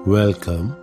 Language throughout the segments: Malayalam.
Welcome.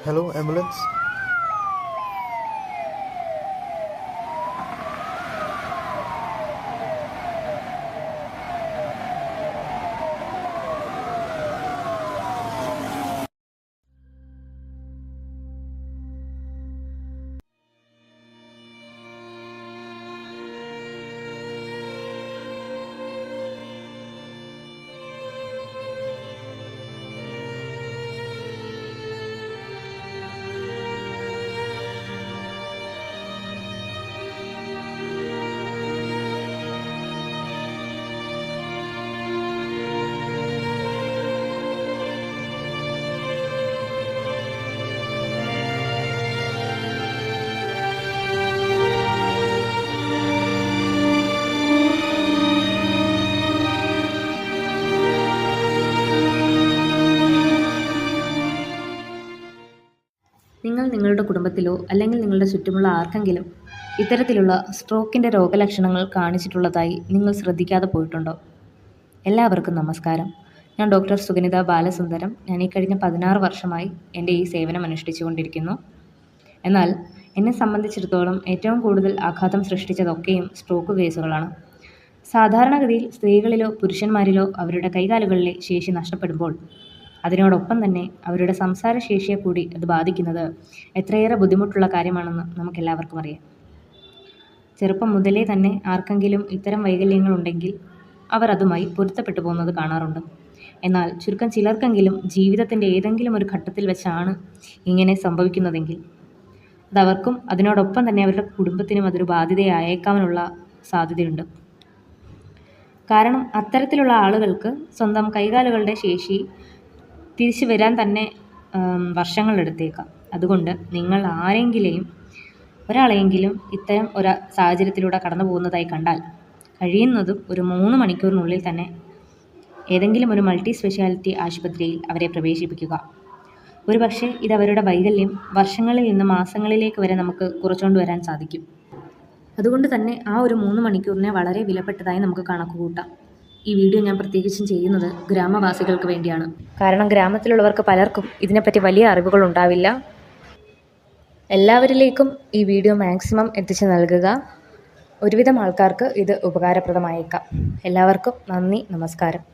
Hello, ambulance. നിങ്ങൾ നിങ്ങളുടെ കുടുംബത്തിലോ അല്ലെങ്കിൽ നിങ്ങളുടെ ചുറ്റുമുള്ള ആർക്കെങ്കിലും ഇത്തരത്തിലുള്ള സ്ട്രോക്കിൻ്റെ രോഗലക്ഷണങ്ങൾ കാണിച്ചിട്ടുള്ളതായി നിങ്ങൾ ശ്രദ്ധിക്കാതെ പോയിട്ടുണ്ടോ? എല്ലാവർക്കും നമസ്കാരം. ഞാൻ ഡോക്ടർ സുഗനിത ബാലസുന്ദരം. ഞാൻ ഈ കഴിഞ്ഞ 16 വർഷമായി എൻ്റെ ഈ സേവനം അനുഷ്ഠിച്ചുകൊണ്ടിരിക്കുന്നു. എന്നാൽ എന്നെ സംബന്ധിച്ചിടത്തോളം ഏറ്റവും കൂടുതൽ ആഘാതം സൃഷ്ടിച്ചതൊക്കെയും സ്ട്രോക്ക് കേസുകളാണ്. സാധാരണഗതിയിൽ സ്ത്രീകളിലോ പുരുഷന്മാരിലോ അവരുടെ കൈകാലുകളിലെ ശേഷി നഷ്ടപ്പെടുമ്പോൾ അതിനോടൊപ്പം തന്നെ അവരുടെ സംസാരശേഷിയെ കൂടി അത് ബാധിക്കുന്നത് എത്രയേറെ ബുദ്ധിമുട്ടുള്ള കാര്യമാണെന്ന് നമുക്കെല്ലാവർക്കും അറിയാം. ചെറുപ്പം മുതലേ തന്നെ ആർക്കെങ്കിലും ഇത്തരം വൈകല്യങ്ങളുണ്ടെങ്കിൽ അവർ അതുമായി പൊരുത്തപ്പെട്ടു പോകുന്നത് കാണാറുണ്ട്. എന്നാൽ ചുരുക്കം ചിലർക്കെങ്കിലും ജീവിതത്തിൻ്റെ ഏതെങ്കിലും ഒരു ഘട്ടത്തിൽ വെച്ചാണ് ഇങ്ങനെ സംഭവിക്കുന്നതെങ്കിൽ അതവർക്കും അതിനോടൊപ്പം തന്നെ അവരുടെ കുടുംബത്തിനും അതൊരു ബാധ്യതയായേക്കാനുള്ള സാധ്യതയുണ്ട്. കാരണം അത്തരത്തിലുള്ള ആളുകൾക്ക് സ്വന്തം കൈകാലുകളുടെ ശേഷി തിരിച്ചു വരാൻ തന്നെ വർഷങ്ങളെടുത്തേക്കാം. അതുകൊണ്ട് നിങ്ങൾ ഒരാളെയെങ്കിലും ഇത്തരം ഒരു സാഹചര്യത്തിലൂടെ കടന്നു പോകുന്നതായി കണ്ടാൽ കഴിയുന്നതും ഒരു 3 മണിക്കൂറിനുള്ളിൽ തന്നെ ഏതെങ്കിലും ഒരു മൾട്ടി സ്പെഷ്യാലിറ്റി ആശുപത്രിയിൽ അവരെ പ്രവേശിപ്പിക്കുക. ഒരുപക്ഷെ ഇതവരുടെ വൈകല്യം വർഷങ്ങളിൽ നിന്ന് മാസങ്ങളിലേക്ക് വരെ നമുക്ക് കുറച്ചുകൊണ്ട് വരാൻ സാധിക്കും. അതുകൊണ്ട് തന്നെ ആ ഒരു 3 മണിക്കൂറിനെ വളരെ വിലപ്പെട്ടതായി നമുക്ക് കണക്ക് കൂട്ടാം. ഈ വീഡിയോ ഞാൻ പ്രത്യേകിച്ചും ചെയ്യുന്നത് ഗ്രാമവാസികൾക്ക് വേണ്ടിയാണ്. കാരണം ഗ്രാമത്തിലുള്ളവർക്ക് പലർക്കും ഇതിനെപ്പറ്റി വലിയ അറിവുകൾ ഉണ്ടാവില്ല. എല്ലാവരിലേക്കും ഈ വീഡിയോ മാക്സിമം എത്തിച്ചു നൽകുക. ഒരുവിധം ആൾക്കാർക്ക് ഇത് ഉപകാരപ്രദമായേക്കാം. എല്ലാവർക്കും നന്ദി, നമസ്കാരം.